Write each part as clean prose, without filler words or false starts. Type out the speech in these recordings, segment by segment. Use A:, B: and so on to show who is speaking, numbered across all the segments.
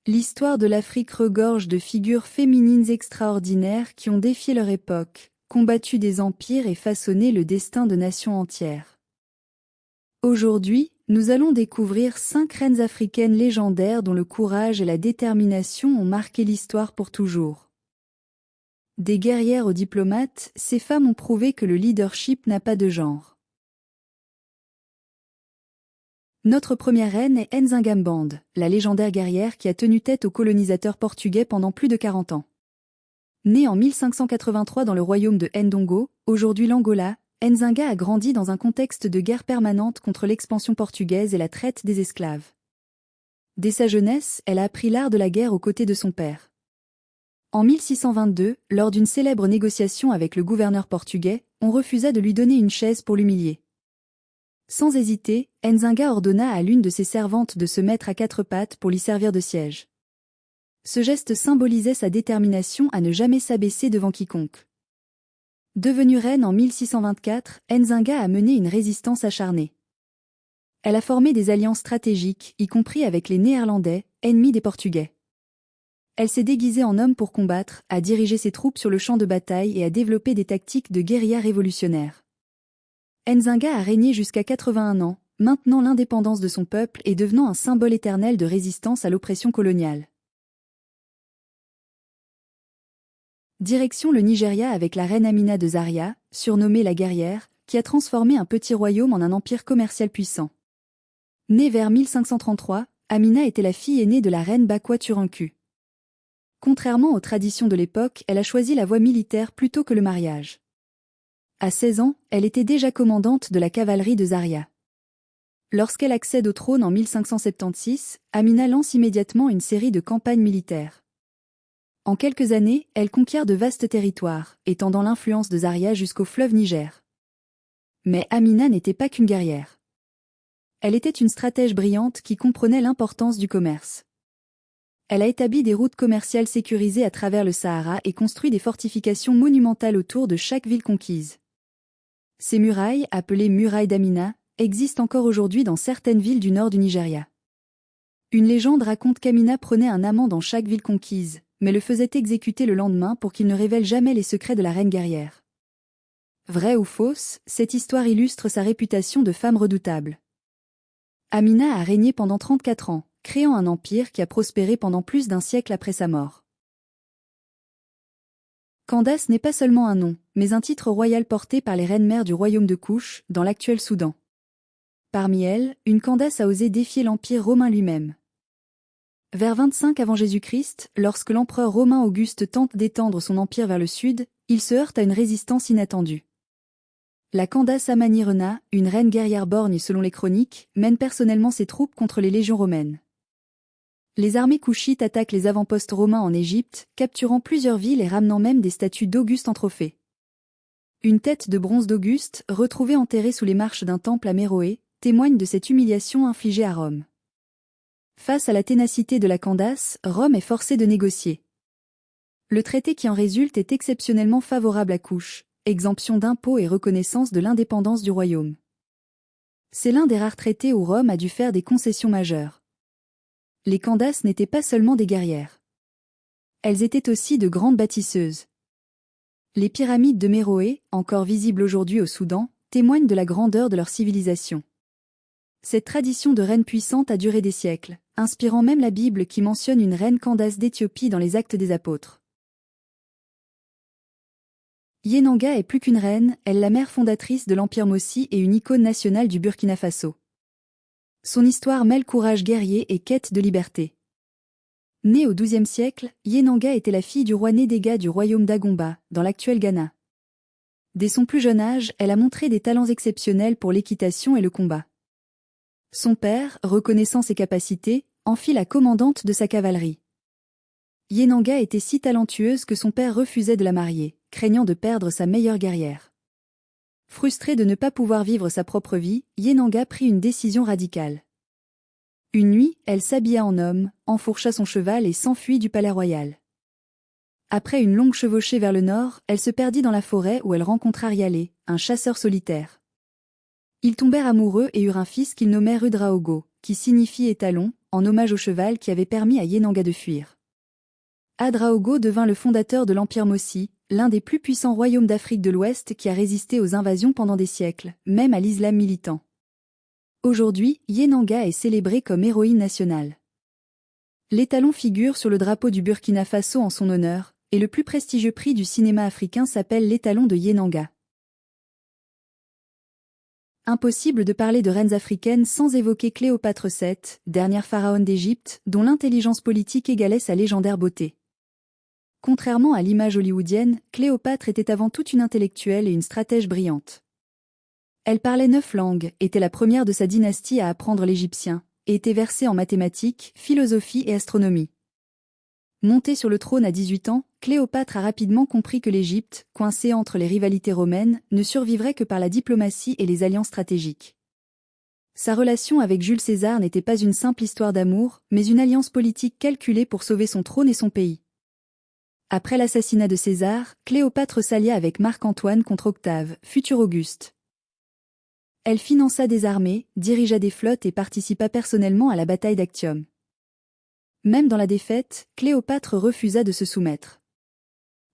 A: L'histoire de l'Afrique regorge de figures féminines extraordinaires qui ont défié leur époque, combattu des empires et façonné le destin de nations entières. Aujourd'hui, nous allons découvrir 5 reines africaines légendaires dont le courage et la détermination ont marqué l'histoire pour toujours. Des guerrières aux diplomates, ces femmes ont prouvé que le leadership n'a pas de genre. Notre première reine est Nzingambande, la légendaire guerrière qui a tenu tête aux colonisateurs portugais pendant plus de 40 ans. Née en 1583 dans le royaume de Ndongo, aujourd'hui l'Angola, Nzinga a grandi dans un contexte de guerre permanente contre l'expansion portugaise et la traite des esclaves. Dès sa jeunesse, elle a appris l'art de la guerre aux côtés de son père. En 1622, lors d'une célèbre négociation avec le gouverneur portugais, on refusa de lui donner une chaise pour l'humilier. Sans hésiter, Nzinga ordonna à l'une de ses servantes de se mettre à 4 pattes pour lui servir de siège. Ce geste symbolisait sa détermination à ne jamais s'abaisser devant quiconque. Devenue reine en 1624, Nzinga a mené une résistance acharnée. Elle a formé des alliances stratégiques, y compris avec les Néerlandais, ennemis des Portugais. Elle s'est déguisée en homme pour combattre, a dirigé ses troupes sur le champ de bataille et a développé des tactiques de guérilla révolutionnaire. Nzinga a régné jusqu'à 81 ans, maintenant l'indépendance de son peuple et devenant un symbole éternel de résistance à l'oppression coloniale. Direction le Nigeria avec la reine Amina de Zaria, surnommée la guerrière, qui a transformé un petit royaume en un empire commercial puissant. Née vers 1533, Amina était la fille aînée de la reine Bakwa Turanku. Contrairement aux traditions de l'époque, elle a choisi la voie militaire plutôt que le mariage. À 16 ans, elle était déjà commandante de la cavalerie de Zaria. Lorsqu'elle accède au trône en 1576, Amina lance immédiatement une série de campagnes militaires. En quelques années, elle conquiert de vastes territoires, étendant l'influence de Zaria jusqu'au fleuve Niger. Mais Amina n'était pas qu'une guerrière. Elle était une stratège brillante qui comprenait l'importance du commerce. Elle a établi des routes commerciales sécurisées à travers le Sahara et construit des fortifications monumentales autour de chaque ville conquise. Ces murailles, appelées murailles d'Amina, existent encore aujourd'hui dans certaines villes du nord du Nigeria. Une légende raconte qu'Amina prenait un amant dans chaque ville conquise, mais le faisait exécuter le lendemain pour qu'il ne révèle jamais les secrets de la reine guerrière. Vraie ou fausse, cette histoire illustre sa réputation de femme redoutable. Amina a régné pendant 34 ans, créant un empire qui a prospéré pendant plus d'un siècle après sa mort. Candace n'est pas seulement un nom, mais un titre royal porté par les reines-mères du royaume de Kouch, dans l'actuel Soudan. Parmi elles, une Candace a osé défier l'Empire romain lui-même. Vers 25 avant Jésus-Christ, lorsque l'empereur romain Auguste tente d'étendre son empire vers le sud, il se heurte à une résistance inattendue. La Candace Amanirena, une reine guerrière borgne selon les chroniques, mène personnellement ses troupes contre les légions romaines. Les armées couchites attaquent les avant-postes romains en Égypte, capturant plusieurs villes et ramenant même des statues d'Auguste en trophée. Une tête de bronze d'Auguste, retrouvée enterrée sous les marches d'un temple à Méroé, témoigne de cette humiliation infligée à Rome. Face à la ténacité de la Candace, Rome est forcée de négocier. Le traité qui en résulte est exceptionnellement favorable à Kouch, exemption d'impôts et reconnaissance de l'indépendance du royaume. C'est l'un des rares traités où Rome a dû faire des concessions majeures. Les Candaces n'étaient pas seulement des guerrières. Elles étaient aussi de grandes bâtisseuses. Les pyramides de Méroé, encore visibles aujourd'hui au Soudan, témoignent de la grandeur de leur civilisation. Cette tradition de reine puissante a duré des siècles, inspirant même la Bible qui mentionne une reine Candace d'Éthiopie dans les Actes des Apôtres. Yenanga est plus qu'une reine, elle est la mère fondatrice de l'Empire Mossi et une icône nationale du Burkina Faso. Son histoire mêle courage guerrier et quête de liberté. Née au XIIe siècle, Yenanga était la fille du roi Nédéga du royaume d'Agomba, dans l'actuel Ghana. Dès son plus jeune âge, elle a montré des talents exceptionnels pour l'équitation et le combat. Son père, reconnaissant ses capacités, en fit la commandante de sa cavalerie. Yenanga était si talentueuse que son père refusait de la marier, craignant de perdre sa meilleure guerrière. Frustrée de ne pas pouvoir vivre sa propre vie, Yenanga prit une décision radicale. Une nuit, elle s'habilla en homme, enfourcha son cheval et s'enfuit du palais royal. Après une longue chevauchée vers le nord, elle se perdit dans la forêt où elle rencontra Rialé, un chasseur solitaire. Ils tombèrent amoureux et eurent un fils qu'ils nommèrent Udraogo, qui signifie étalon, en hommage au cheval qui avait permis à Yenanga de fuir. Adraogo devint le fondateur de l'Empire Mossi, l'un des plus puissants royaumes d'Afrique de l'Ouest qui a résisté aux invasions pendant des siècles, même à l'islam militant. Aujourd'hui, Yenanga est célébrée comme héroïne nationale. L'étalon figure sur le drapeau du Burkina Faso en son honneur, et le plus prestigieux prix du cinéma africain s'appelle l'étalon de Yenanga. Impossible de parler de reines africaines sans évoquer Cléopâtre VII, dernière pharaone d'Égypte, dont l'intelligence politique égalait sa légendaire beauté. Contrairement à l'image hollywoodienne, Cléopâtre était avant tout une intellectuelle et une stratège brillante. Elle parlait 9 langues, était la première de sa dynastie à apprendre l'égyptien, et était versée en mathématiques, philosophie et astronomie. Montée sur le trône à 18 ans, Cléopâtre a rapidement compris que l'Égypte, coincée entre les rivalités romaines, ne survivrait que par la diplomatie et les alliances stratégiques. Sa relation avec Jules César n'était pas une simple histoire d'amour, mais une alliance politique calculée pour sauver son trône et son pays. Après l'assassinat de César, Cléopâtre s'allia avec Marc-Antoine contre Octave, futur Auguste. Elle finança des armées, dirigea des flottes et participa personnellement à la bataille d'Actium. Même dans la défaite, Cléopâtre refusa de se soumettre.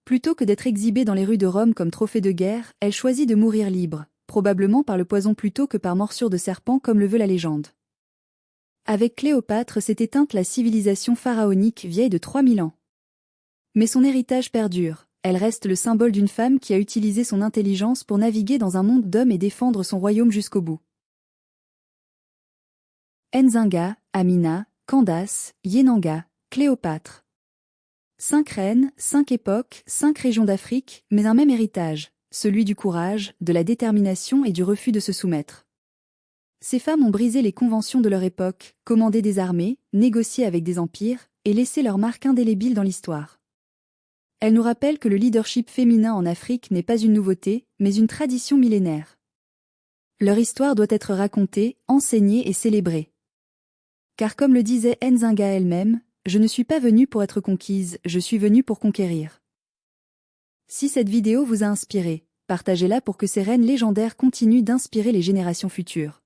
A: Plutôt que d'être exhibée dans les rues de Rome comme trophée de guerre, elle choisit de mourir libre, probablement par le poison plutôt que par morsure de serpent comme le veut la légende. Avec Cléopâtre s'est éteinte la civilisation pharaonique vieille de 3000 ans. Mais son héritage perdure, elle reste le symbole d'une femme qui a utilisé son intelligence pour naviguer dans un monde d'hommes et défendre son royaume jusqu'au bout. Nzinga, Amina, Candace, Yenanga, Cléopâtre. 5 reines, 5 époques, 5 régions d'Afrique, mais un même héritage, celui du courage, de la détermination et du refus de se soumettre. Ces femmes ont brisé les conventions de leur époque, commandé des armées, négocié avec des empires, et laissé leur marque indélébile dans l'histoire. Elles nous rappellent que le leadership féminin en Afrique n'est pas une nouveauté, mais une tradition millénaire. Leur histoire doit être racontée, enseignée et célébrée. Car comme le disait Nzinga elle-même, « Je ne suis pas venue pour être conquise, je suis venue pour conquérir ». Si cette vidéo vous a inspiré, partagez-la pour que ces reines légendaires continuent d'inspirer les générations futures.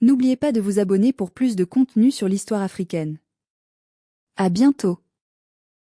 A: N'oubliez pas de vous abonner pour plus de contenu sur l'histoire africaine. À bientôt.